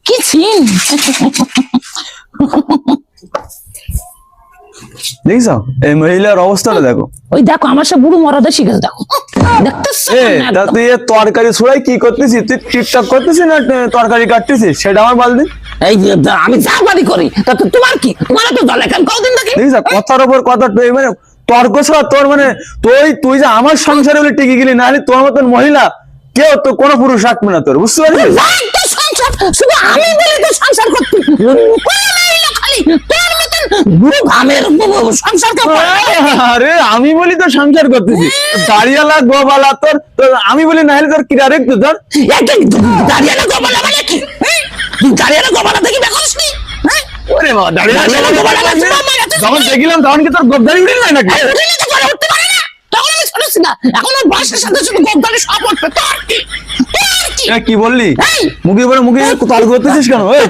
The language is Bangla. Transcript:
কি ছিন দেখছো এই মহিলার অবস্থাটা দেখো। ওই দেখো আমার সব বুড়ো মরাদা শিখেছে দেখো দেখতেছ তা তুই তরকারি ছড়াই কি করতেছিস? তুই টিকটক করতেছিস না তরকারি কাটতেছিস সেটা আমার বল দিন। এই যে আমি চাকরি করি তা তোমার কি তোমার তো দলে কেন কদিন দেখি দেখছো কথার উপর কথা মানে তর্ক ছাড়া তোর মানে তুই যে আমার সংসারে বলে টিকে গেলি, না হলে তোর মতন মহিলা কেউ তো কোনো পুরুষ রাখবে না তোর, বুঝতে পারছিস? শুধু আমি বলে তো সংসার করতে খালি তোর মতন বুড়ো ঘামের সংসার আরে আমি বলি তো সংসার করতেছি, দাঁড়িয়ালা গোবালা তোর আমি বলি না হলে তোর কিরা রেখতো তোর দাঁড়িয়ালা গোবালা মানে কি? তুই দাঁড়িয়ালা গোবালা দেখি দেখোস নি? ওরে বাবা দাঁড়িয়ালা গোবালা যখন দেখিলাম তখন কি তোর গোবদারি উঠে যায় নাকি? উঠতে পারে না তখন আমি শুনেছি না, এখন ওর বয়সের সাথে শুধু গোবদারি সব উঠবে। তোর কি কি বললি? মুখে পরে মুখে তর্ক করতেছিস কেন? এই